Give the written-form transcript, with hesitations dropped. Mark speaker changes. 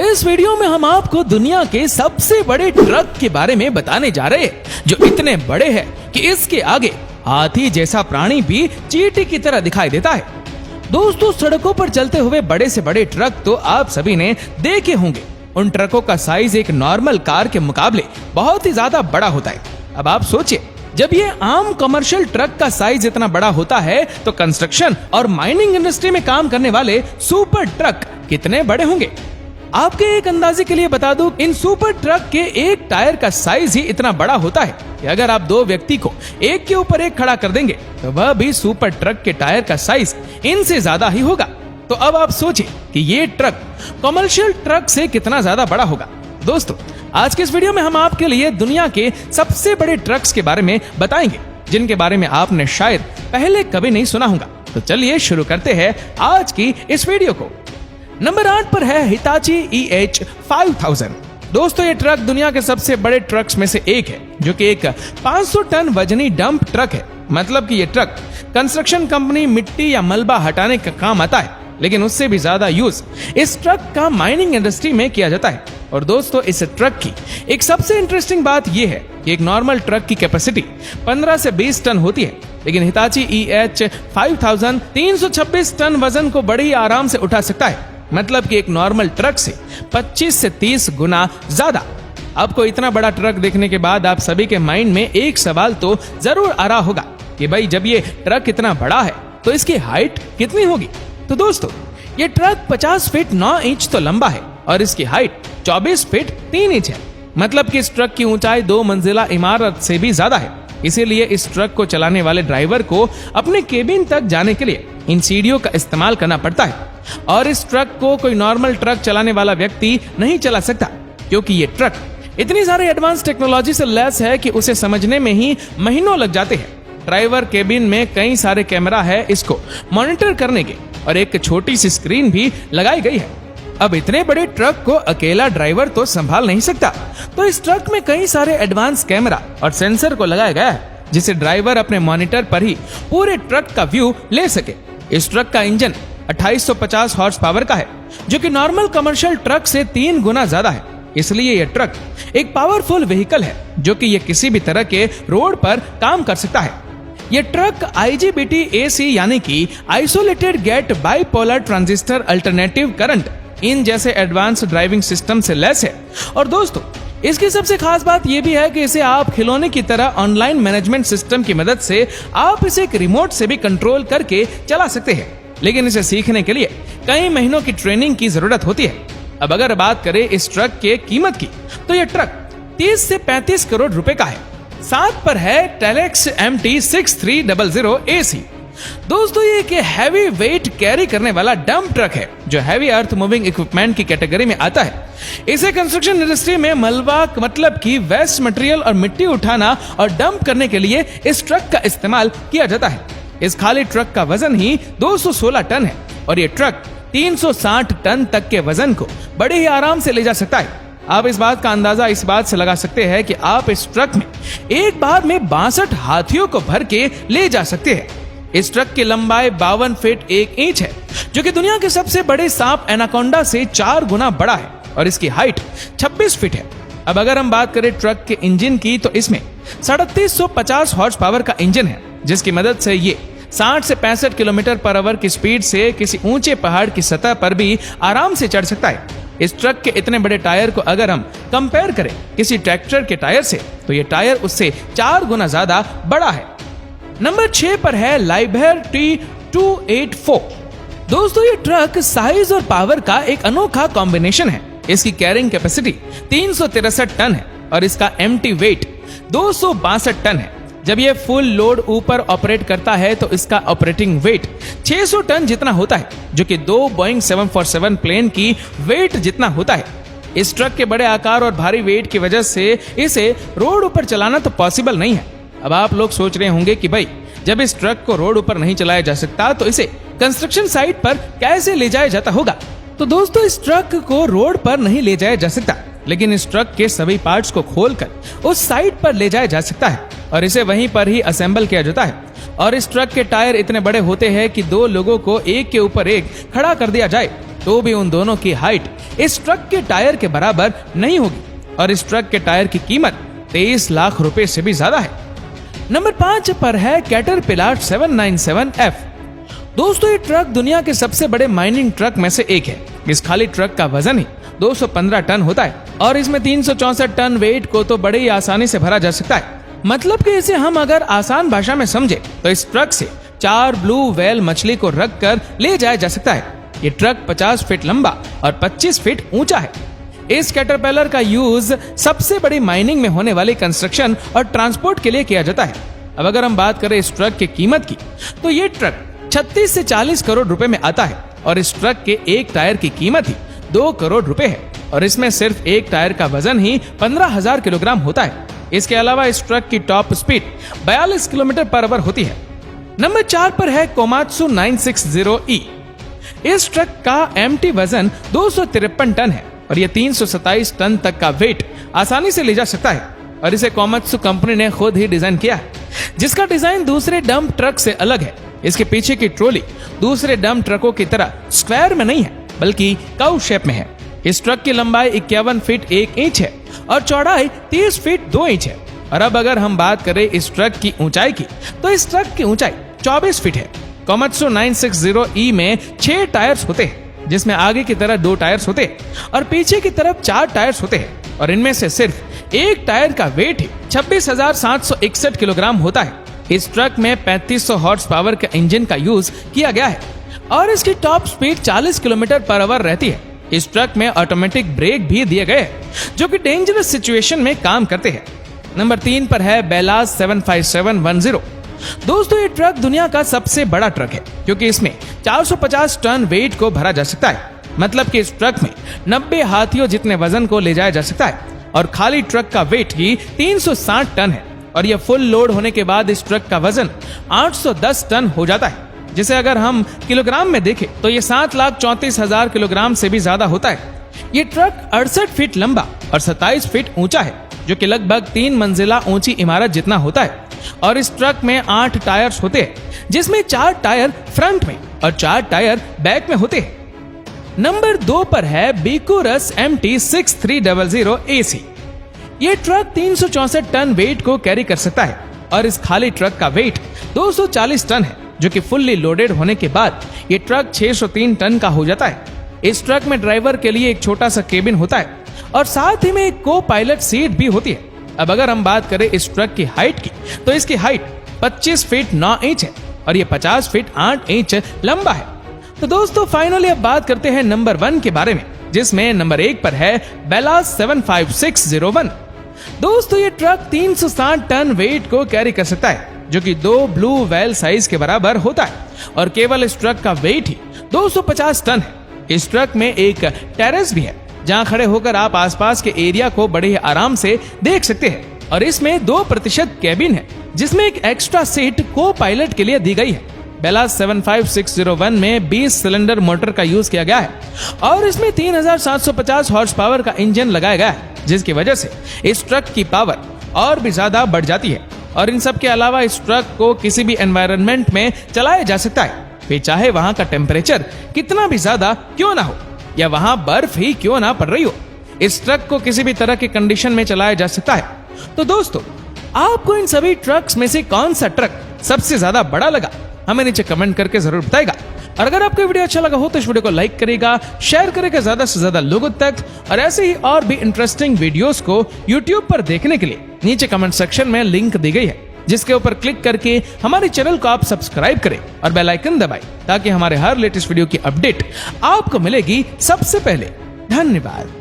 Speaker 1: इस वीडियो में हम आपको दुनिया के सबसे बड़े ट्रक के बारे में बताने जा रहे हैं, जो इतने बड़े हैं कि इसके आगे हाथी जैसा प्राणी भी चींटी की तरह दिखाई देता है। दोस्तों, सड़कों पर चलते हुए बड़े से बड़े ट्रक तो आप सभी ने देखे होंगे। उन ट्रकों का साइज एक नॉर्मल कार के मुकाबले बहुत ही ज्यादा बड़ा होता है। अब आप सोचिए, जब ये आम कमर्शियल ट्रक का साइज इतना बड़ा होता है तो कंस्ट्रक्शन और माइनिंग इंडस्ट्री में काम करने वाले सुपर ट्रक कितने बड़े होंगे। आपके एक अंदाजे के लिए बता दूं, इन सुपर ट्रक के एक टायर का साइज ही इतना बड़ा होता है कि अगर आप दो व्यक्ति को एक के ऊपर एक खड़ा कर देंगे तो वह भी सुपर ट्रक के टायर का साइज इनसे ज्यादा ही होगा। तो अब आप सोचिए कि ये ट्रक कमर्शियल ट्रक से कितना ज्यादा बड़ा होगा। दोस्तों, आज के इस वीडियो में हम आपके लिए दुनिया के सबसे बड़े ट्रक्स के बारे में बताएंगे, जिनके बारे में आपने शायद पहले कभी नहीं सुना होगा। तो चलिए शुरू करते हैं आज की इस वीडियो को। नंबर 8 पर है हिताची EH5000। दोस्तों, ये ट्रक दुनिया के सबसे बड़े ट्रक्स में से एक है, जो कि एक 500 टन वजनी डंप ट्रक है। मतलब कि ये ट्रक कंस्ट्रक्शन कंपनी मिट्टी या मलबा हटाने का काम आता है, लेकिन उससे भी ज्यादा यूज इस ट्रक का माइनिंग इंडस्ट्री में किया जाता है। और दोस्तों, इस ट्रक की एक सबसे इंटरेस्टिंग बात यह है कि एक नॉर्मल ट्रक की कैपेसिटी 15 से 20 टन होती है, लेकिन हिताची EH5000 326 टन वजन को बड़ी आराम से उठा सकता है। मतलब कि एक नॉर्मल ट्रक से 25 से 30 गुना ज्यादा। आपको इतना बड़ा ट्रक देखने के बाद आप सभी के माइंड में एक सवाल तो जरूर आ रहा होगा कि भाई, जब ये ट्रक इतना बड़ा है तो इसकी हाइट कितनी होगी। तो दोस्तों, ये ट्रक 50 फीट 9 इंच तो लंबा है और इसकी हाइट 24 फीट 3 इंच है। मतलब कि इस ट्रक की ऊंचाई 2 मंजिला इमारत से भी ज्यादा है। इसीलिए इस ट्रक को चलाने वाले ड्राइवर को अपने केबिन तक जाने के लिए इन सीढ़ियों का इस्तेमाल करना पड़ता है। और इस ट्रक को कोई नॉर्मल ट्रक चलाने वाला व्यक्ति नहीं चला सकता, क्योंकि ये ट्रक इतनी सारी एडवांस टेक्नोलॉजी से लैस है कि उसे समझने में ही महीनों लग जाते हैं। ड्राइवर केबिन में कई सारे कैमरा है इसको मॉनिटर करने के, और एक छोटी सी स्क्रीन भी लगाई गई है। अब इतने बड़े ट्रक को अकेला ड्राइवर तो संभाल नहीं सकता, तो इस ट्रक में कई सारे एडवांस कैमरा और सेंसर को लगाया गया है, जिसे ड्राइवर अपने मॉनिटर पर ही पूरे ट्रक का व्यू ले सके। इस ट्रक का इंजन 2850 हॉर्स पावर का है, जो कि नॉर्मल कमर्शियल ट्रक से 3 गुना ज्यादा है। इसलिए यह ट्रक एक पावरफुल व्हीकल है, जो कि यह किसी भी तरह के रोड पर काम कर सकता है। यह ट्रक IGBT AC यानी कि isolated gate bipolar transistor alternative current इन जैसे एडवांस ड्राइविंग सिस्टम से लैस है। और दोस्तों, इसकी सबसे खास बात यह भी है कि इसे आप खिलौने की तरह ऑनलाइन मैनेजमेंट सिस्टम की मदद से आप इसे एक रिमोट से भी कंट्रोल करके चला सकते हैं। लेकिन इसे सीखने के लिए कई महीनों की ट्रेनिंग की जरूरत होती है। अब अगर बात करें इस ट्रक के कीमत की, तो यह ट्रक 30 से 35 करोड़ रुपए का है। 7 पर है टेलेक्स MT6300 AC। दोस्तों, ये एक हैवी वेट कैरी करने वाला डंप ट्रक है, जो हैवी अर्थ मूविंग इक्विपमेंट की कैटेगरी में आता है। इसे कंस्ट्रक्शन इंडस्ट्री में मलबा मतलब कि वेस्ट मटेरियल और मिट्टी उठाना और डंप करने के लिए इस ट्रक का इस्तेमाल किया जाता है। इस खाली ट्रक का वजन ही 216 टन है, और ये ट्रक 360 टन तक के वजन को बड़े ही आराम से ले जा सकता है। आप इस बात का अंदाजा इस बात से लगा सकते हैं कि आप इस ट्रक में एक बार में 62 हाथियों को भर के ले जा सकते हैं। इस ट्रक की लंबाई 52 फीट 1 इंच है, जो कि दुनिया के सबसे बड़े सांप एनाकोंडा से 4 गुना बड़ा है, और इसकी हाइट 26 फीट है। अब अगर हम बात करें ट्रक के इंजन की, तो इसमें 3750 हॉर्स पावर का इंजन है, जिसकी मदद से ये 60 से 65 किलोमीटर पर आवर की स्पीड से किसी ऊंचे पहाड़ की सतह पर भी आराम से चढ़ सकता है। इस ट्रक के इतने बड़े टायर को अगर हम कंपेयर करें किसी ट्रैक्टर के टायर से, तो ये टायर उससे 4 गुना ज्यादा बड़ा है। नंबर 6 पर है लाइबहर T284। दोस्तों, ये ट्रक साइज और पावर का एक अनोखा कॉम्बिनेशन है। इसकी कैरिंग कैपेसिटी 363 टन है, और इसका एम्प्टी वेट 262 टन है। जब ये फुल लोड ऊपर ऑपरेट करता है तो इसका ऑपरेटिंग वेट 600 टन जितना होता है, जो कि 2 बोइंग 747 प्लेन की वेट जितना होता है। इस ट्रक के बड़े आकार और भारी वेट की वजह से इसे रोड ऊपर चलाना तो पॉसिबल नहीं है। अब आप लोग सोच रहे होंगे कि भाई, जब इस ट्रक को रोड ऊपर नहीं चलाया जा सकता तो इसे कंस्ट्रक्शन साइट पर कैसे ले जाया जाता होगा। तो दोस्तों, इस ट्रक को रोड पर नहीं ले जाया जा सकता, लेकिन इस ट्रक के सभी पार्ट्स को खोलकर उस साइट पर ले जाया जा सकता है, और इसे वहीं पर ही असेंबल किया जाता है। और इस ट्रक के टायर इतने बड़े होते हैं कि 2 लोगों को एक के ऊपर एक खड़ा कर दिया जाए तो भी उन दोनों की हाइट इस ट्रक के टायर के बराबर नहीं होगी और इस ट्रक के टायर की कीमत 23 लाख रुपए से भी ज्यादा है। नंबर 5 पर है कैटरपिलर 797F। दोस्तों, ये ट्रक दुनिया के सबसे बड़े माइनिंग ट्रक में से एक है। इस खाली ट्रक का वजन ही 215 टन होता है और इसमें 364 टन वेट को तो बड़े ही आसानी से भरा जा सकता है। मतलब कि इसे हम अगर आसान भाषा में समझे तो इस ट्रक से 4 ब्लू व्हेल मछली को रख कर ले जाया जा सकता है। ये ट्रक 50 फीट लंबा और 25 फीट ऊंचा है। इस कैटरपिलर का यूज सबसे बड़ी माइनिंग में होने वाली कंस्ट्रक्शन और ट्रांसपोर्ट के लिए किया जाता है। अब अगर हम बात करें इस ट्रक की कीमत की, तो ये ट्रक 36 से 40 करोड़ रुपए में आता है और इस ट्रक के एक टायर की कीमत ही 2 करोड़ रुपए है और इसमें सिर्फ एक टायर का वजन ही 15,000 किलोग्राम होता है। इसके अलावा इस ट्रक की top speed 42 kilometre per hour होती है। नंबर 4 पर है कोमात्सु 960E। इस ट्रक का एम्प्टी वजन 253 टन है और यह 327 टन तक का वेट आसानी से ले जा सकता है और इसे कोमात्सु कंपनी ने खुद ही डिजाइन किया है, जिसका डिजाइन दूसरे डंप ट्रक से अलग है। इसके पीछे की ट्रॉली दूसरे डंप ट्रकों की तरह स्क्वायर में नहीं है बल्कि काउ शेप में है। इस ट्रक की लंबाई 51 फीट 1 इंच है और चौड़ाई 30 फीट 2 इंच है। और अब अगर हम बात करें इस ट्रक की ऊंचाई की, तो इस ट्रक की ऊंचाई 24 फीट है। कोमात्सु 960E में 6 टायर्स होते हैं, जिसमें आगे की तरफ 2 टायर्स होते हैं और पीछे की तरफ 4 टायर्स होते हैं और इनमें से सिर्फ एक टायर का वेट ही 26,761 किलोग्राम होता है। इस ट्रक में 3500 हॉर्स पावर का इंजन का यूज किया गया है और इसकी top speed 40 kilometre per hour रहती है। इस ट्रक में ऑटोमेटिक ब्रेक भी दिए गए हैं जो कि डेंजरस सिचुएशन में काम करते हैं। नंबर 3 पर है बेलास 75710। दोस्तों, ये ट्रक दुनिया का सबसे बड़ा ट्रक है क्योंकि इसमें 450 टन वेट को भरा जा सकता है। मतलब कि इस ट्रक में 90 हाथियों जितने वजन को ले जाया जा सकता है और खाली ट्रक का वेट ही 360 टन है और यह फुल लोड होने के बाद इस ट्रक का वजन 810 टन हो जाता है, जिसे अगर हम किलोग्राम में देखें तो ये 7,34,000 किलोग्राम से भी ज्यादा होता है। ये ट्रक 68 फीट लंबा और 27 फीट ऊंचा है, जो कि लगभग 3 मंजिला ऊंची इमारत जितना होता है और इस ट्रक में 8 टायर्स होते हैं, जिसमें 4 टायर फ्रंट में और 4 टायर बैक में होते हैं। नंबर 2 पर है बिकुरस MT6300 AC। ये ट्रक 364 टन वेट को कैरी कर सकता है और इस खाली ट्रक का वेट 240 टन है, जो कि फुल्ली लोडेड होने के बाद ये ट्रक 603 टन का हो जाता है। इस ट्रक में ड्राइवर के लिए एक छोटा सा केबिन होता है और साथ ही में एक को पायलट सीट भी होती है। अब अगर हम बात करें इस ट्रक की हाइट की, तो इसकी हाइट 25 फीट 9 इंच है और ये 50 फीट 8 इंच लंबा है। तो दोस्तों, फाइनली अब बात करते हैं नंबर 1 के बारे में, जिसमें नंबर 1 पर है बेलास 75601। दोस्तों, ये ट्रक 360 टन वेट को कैरी कर सकता है, जो कि 2 ब्लू व्हेल साइज के बराबर होता है और केवल इस ट्रक का वेट ही 250 टन है। इस ट्रक में एक टेरेस भी है, जहां खड़े होकर आप आसपास के एरिया को बड़े ही आराम से देख सकते हैं और इसमें 2% कैबिन है, जिसमें एक एक्स्ट्रा सीट को पायलट के लिए दी गई है। बेलास 75601 में 20 सिलेंडर मोटर का यूज किया गया है और इसमें 3750 हॉर्स पावर का इंजन लगाया गया है, जिसकी वजह से इस ट्रक की पावर और भी ज्यादा बढ़ जाती है। और इन सब के अलावा इस ट्रक को किसी भी एनवायरनमेंट में चलाया जा सकता है, फिर चाहे वहां का टेम्परेचर कितना भी ज्यादा क्यों ना हो या वहां बर्फ ही क्यों ना पड़ रही हो, इस ट्रक को किसी भी तरह की कंडीशन में चलाया जा सकता है। तो दोस्तों, आपको इन सभी ट्रक्स में से कौन सा ट्रक सबसे ज्यादा बड़ा लगा, हमें नीचे कमेंट करके जरूर बताएगा। और अगर आपको वीडियो अच्छा लगा हो तो इस वीडियो को लाइक करेगा, शेयर करेगा ज्यादा से ज्यादा लोगों तक। और ऐसे ही और भी इंटरेस्टिंग वीडियोस को यूट्यूब पर देखने के लिए नीचे कमेंट सेक्शन में लिंक दी गई है, जिसके ऊपर क्लिक करके हमारे चैनल को आप सब्सक्राइब करें और बेल आइकन दबाएं, ताकि हमारे हर लेटेस्ट वीडियो की अपडेट आपको मिलेगी सबसे पहले। धन्यवाद।